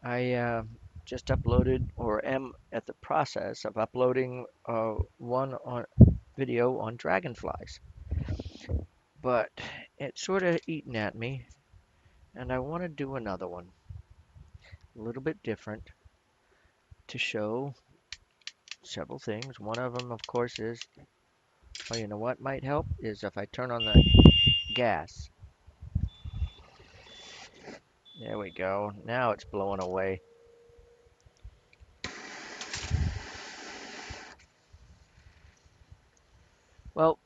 I just uploaded or am at the process of uploading one on video on dragonflies, but it's sort of eating at me, and I want to do another one, a little bit different, to show several things. One of them, of course, is, well, you know what might help is if I turn on the gas. There we go. Now it's blowing away. Well,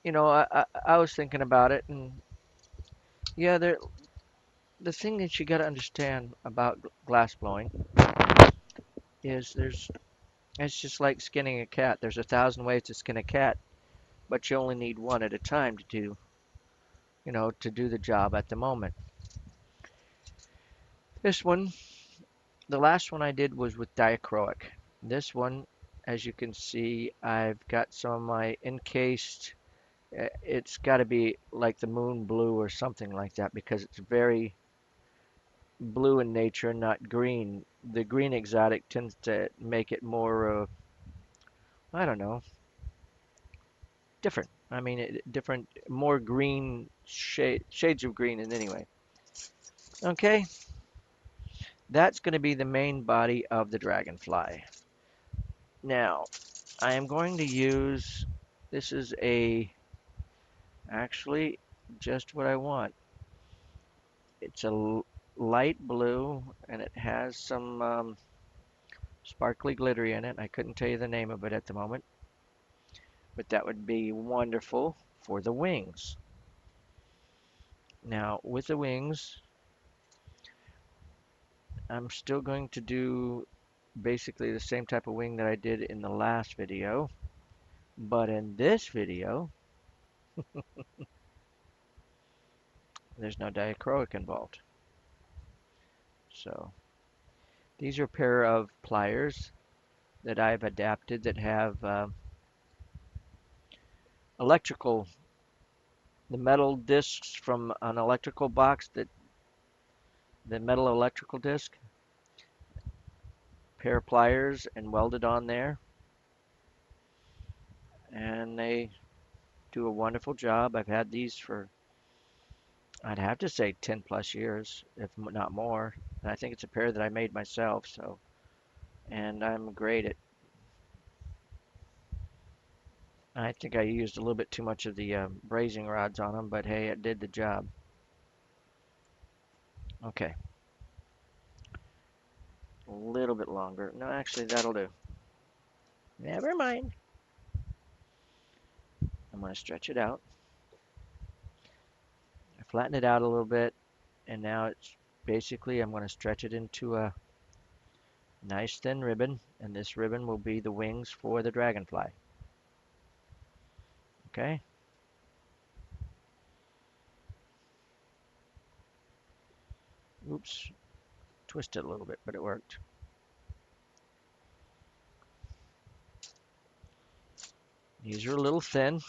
I was thinking about it, and yeah, the thing that you got to understand about glass blowing is it's just like skinning a cat. There's 1,000 ways to skin a cat, but you only need one at a time to do the job at the moment. This one, the last one I did was with diachroic. This one, as you can see, I've got some of my encased. It's got to be like the moon blue or something like that because it's very blue in nature, not green. The green exotic tends to make it more, I don't know, different. I mean, different, more green shades of green. And anyway, okay, that's going to be the main body of the dragonfly. Now, I am going to use. This is actually just what I want. It's a light blue, and it has some sparkly glittery in it. I couldn't tell you the name of it at the moment, but that would be wonderful for the wings. Now, with the wings, I'm still going to do basically the same type of wing that I did in the last video, but in this video, there's no diachroic involved. So these are a pair of pliers that I've adapted that have electrical, the metal discs from an electrical box, that the metal electrical disc, pair of pliers and welded on there, and they do a wonderful job. I've had these for, I'd have to say, 10 plus years, if not more. And I think it's a pair that I made myself, so, and I'm great at, I think I used a little bit too much of the brazing rods on them, but hey, it did the job. Okay, a little bit longer. No, actually, that'll do. Never mind. I'm going to stretch it out. I flatten it out a little bit, and now it's basically, I'm going to stretch it into a nice thin ribbon, and this ribbon will be the wings for the dragonfly. Okay? Oops, twisted a little bit, but it worked. These are a little thin,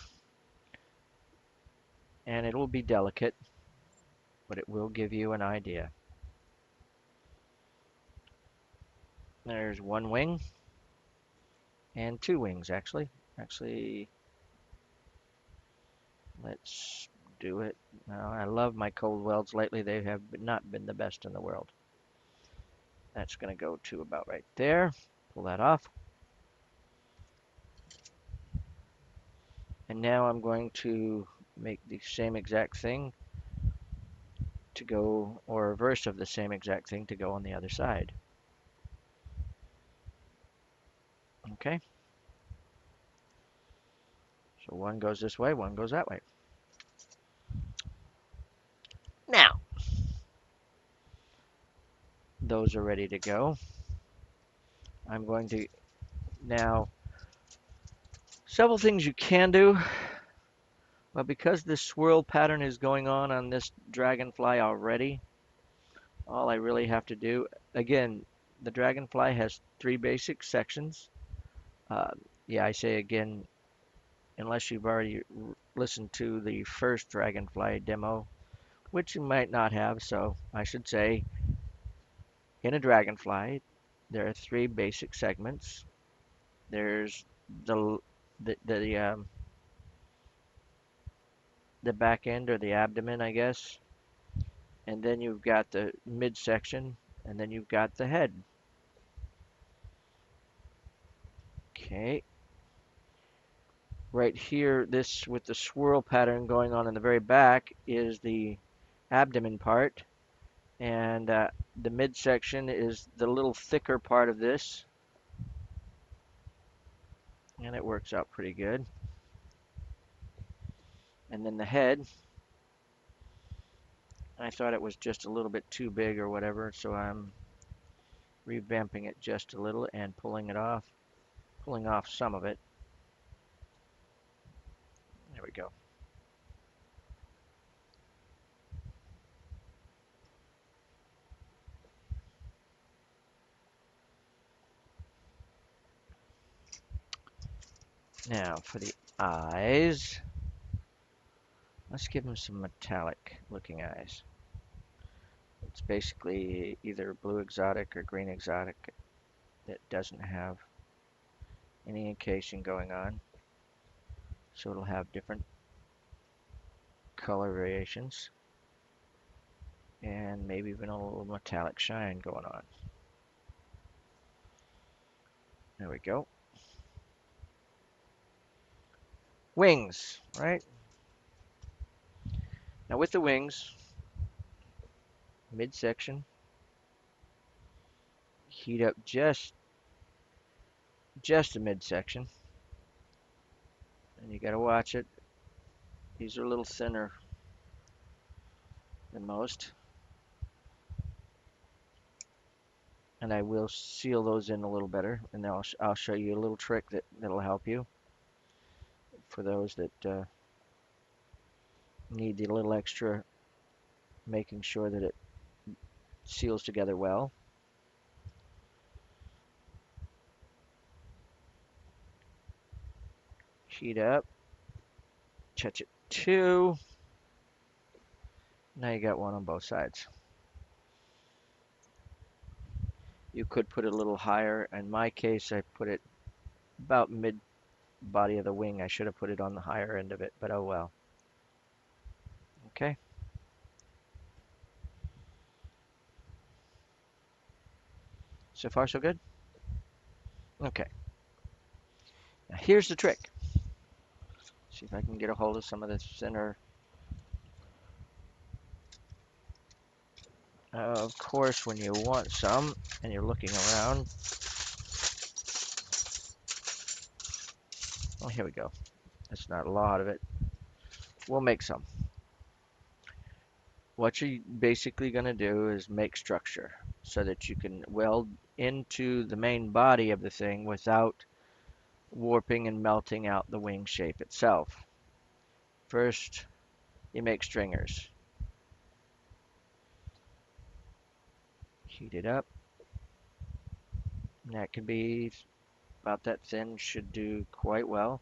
and it will be delicate, but it will give you an idea. There's one wing, and two wings, actually. Actually, let's do it. Now, I love my cold welds lately. They have not been the best in the world. That's going to go to about right there. Pull that off. And now I'm going to make the same exact thing to go, or reverse of the same exact thing to go on the other side. Okay? So one goes this way, one goes that way. Now, those are ready to go. I'm going to now, several things you can do, but because this swirl pattern is going on this dragonfly already, all I really have to do, again, the dragonfly has three basic sections. Uh, yeah, I say again, unless you've already listened to the first dragonfly demo, which you might not have, so I should say In a dragonfly, there are three basic segments. There's the the the um, the back end or the abdomen, I guess, and then you've got the midsection, and then you've got the head. Okay, right here, this with the swirl pattern going on in the very back is the abdomen part, and the midsection is the little thicker part of this, and it works out pretty good. And then the head, I thought it was just a little bit too big or whatever, so I'm revamping it just a little and pulling off some of it. There we go. Now for the eyes, let's give him some metallic looking eyes. It's basically either blue exotic or green exotic that doesn't have any encasing going on. So it'll have different color variations and maybe even a little metallic shine going on. There we go. Wings, right? Now with the wings, midsection, heat up just the midsection, and you gotta watch it. These are a little thinner than most, and I will seal those in a little better, and then I'll show you a little trick that'll help you for those that need a little extra making sure that it seals together well. Heat up, touch it two. Now you got one on both sides. You could put it a little higher. In my case, I put it about mid body of the wing. I should have put it on the higher end of it, but oh well. Okay. So far, so good? Okay. Now here's the trick. See if I can get a hold of some of the thinner. Of course, when you want some and you're looking around. Oh, here we go. That's not a lot of it. We'll make some. What you're basically going to do is make structure so that you can weld into the main body of the thing without warping and melting out the wing shape itself. First, you make stringers. Heat it up. That can be about that thin, should do quite well.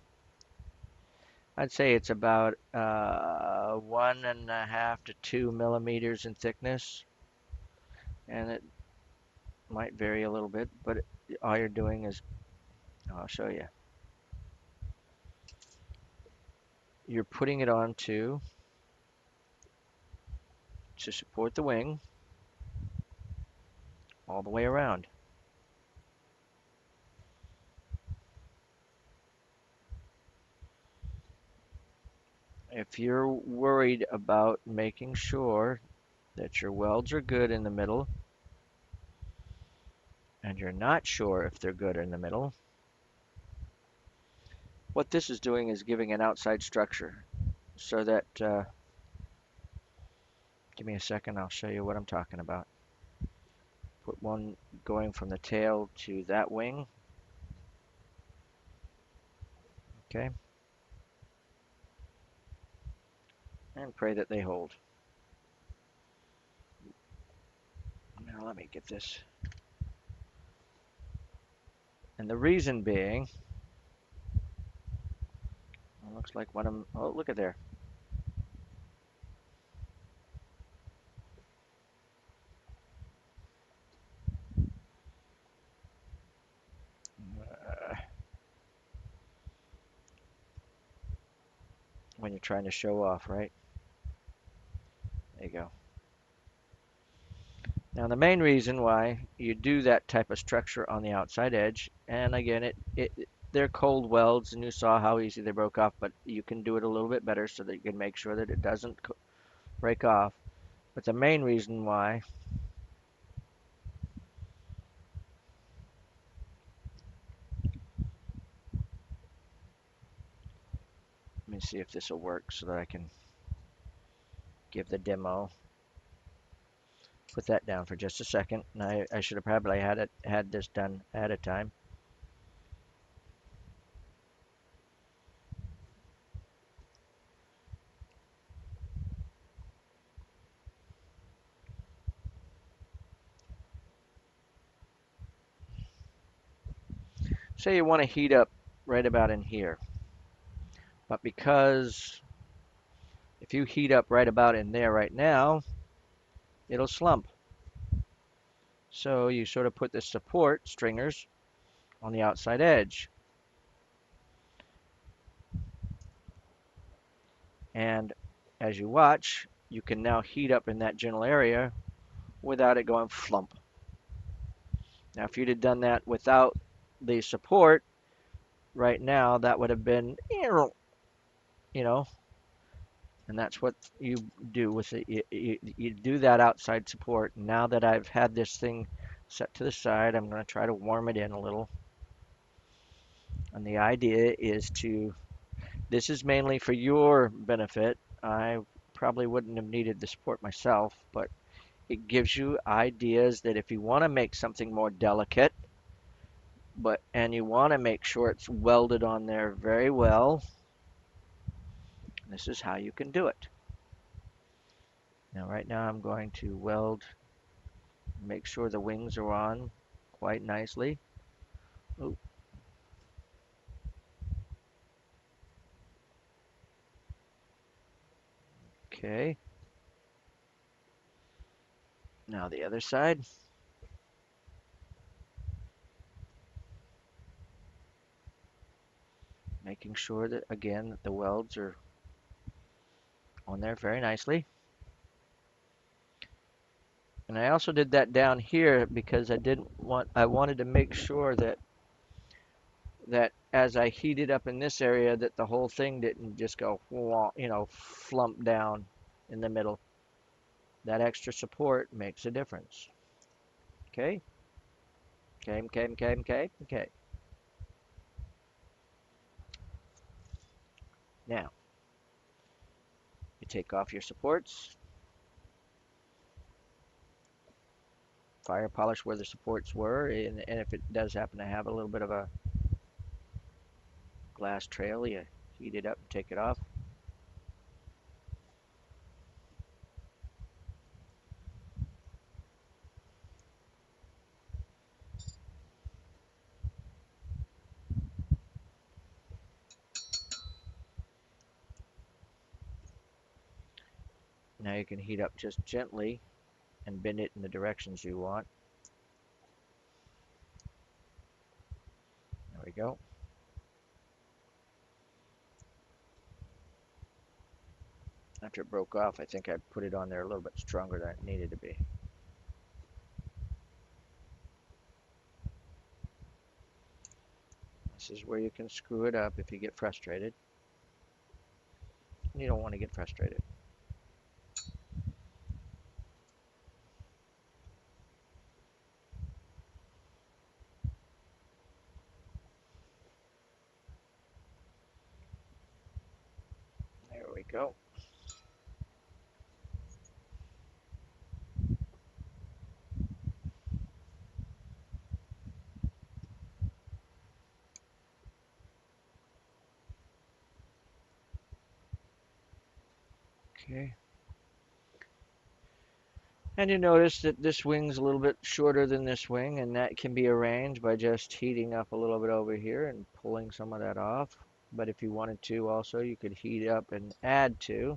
I'd say it's about 1.5 to 2 millimeters in thickness, and it might vary a little bit, but all you're doing is, I'll show you. You're putting it on to support the wing all the way around. If you're worried about making sure that your welds are good in the middle, and you're not sure if they're good in the middle, what this is doing is giving an outside structure so that, give me a second, I'll show you what I'm talking about. Put one going from the tail to that wing. Okay. And pray that they hold. Now let me get this. And the reason being, it looks like one of them, oh, look at there. when you're trying to show off, right? There you go. Now the main reason why you do that type of structure on the outside edge, and again, they're cold welds, and you saw how easy they broke off, but you can do it a little bit better so that you can make sure that it doesn't break off. But the main reason why, let me see if this will work so that I can give the demo. Put that down for just a second. And I should have probably had this done ahead of time. Say you want to heat up right about in here, but because if you heat up right about in there right now, it'll slump. So you sort of put the support stringers on the outside edge. And as you watch, you can now heat up in that general area without it going flump. Now, if you'd have done that without the support, right now that would have been, you know, and that's what you do with it. You do that outside support. Now that I've had this thing set to the side, I'm going to try to warm it in a little. And the idea is this is mainly for your benefit. I probably wouldn't have needed the support myself, but it gives you ideas that if you want to make something more delicate, and you want to make sure it's welded on there very well, this is how you can do it. Now right now I'm going to weld, make sure the wings are on quite nicely. Ooh. Okay. Now the other side. Making sure that again that the welds are on there very nicely. And I also did that down here because I wanted to make sure that as I heated up in this area that the whole thing didn't just go, flump down in the middle. That extra support makes a difference. Okay? Okay, okay, okay, okay, okay. Now, you take off your supports, fire polish where the supports were, and if it does happen to have a little bit of a glass trail, you heat it up and take it off. Now you can heat up just gently and bend it in the directions you want. There we go. After it broke off, I think I put it on there a little bit stronger than it needed to be. This is where you can screw it up if you get frustrated. You don't want to get frustrated. There we go. Okay. And you notice that this wing's a little bit shorter than this wing, and that can be arranged by just heating up a little bit over here and pulling some of that off. But if you wanted to also, you could heat up and add to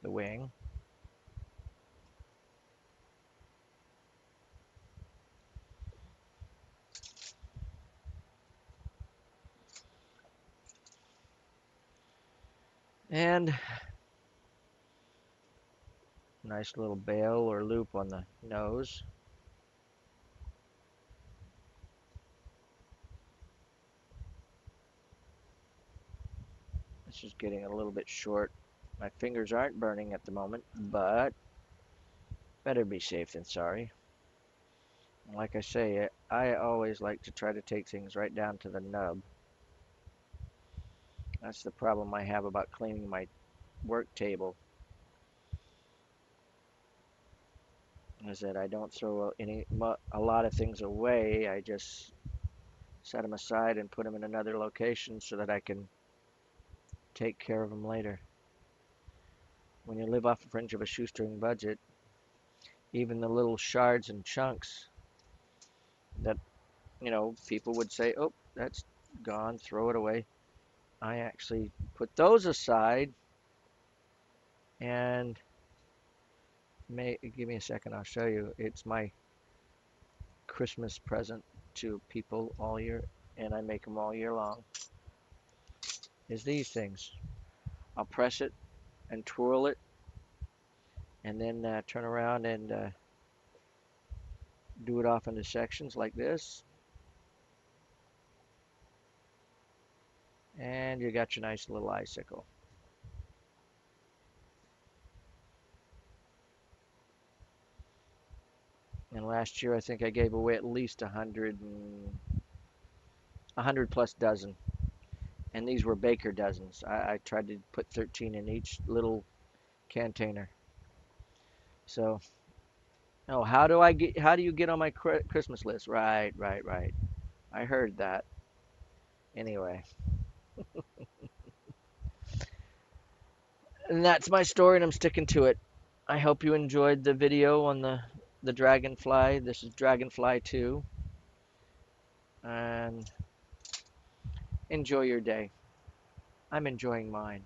the wing. And nice little bail or loop on the nose. This is getting a little bit short. My fingers aren't burning at the moment, but better be safe than sorry. Like I say, I always like to try to take things right down to the nub. That's the problem I have about cleaning my work table, is that I don't throw a lot of things away. I just set them aside and put them in another location so that I can take care of them later. When you live off the fringe of a shoestring budget, even the little shards and chunks that, people would say, oh, that's gone, throw it away. I actually put those aside and give me a second, I'll show you. It's my Christmas present to people all year, and I make them all year long, is these things. I'll press it and twirl it and then turn around and do it off into sections like this. And you got your nice little icicle. And last year I think I gave away at least 100 plus dozen. And these were baker dozens. I tried to put 13 in each little container. So, oh, how do you get on my Christmas list? Right, right, right. I heard that. Anyway, and that's my story, and I'm sticking to it. I hope you enjoyed the video on the dragonfly. This is Dragonfly 2, and enjoy your day. I'm enjoying mine.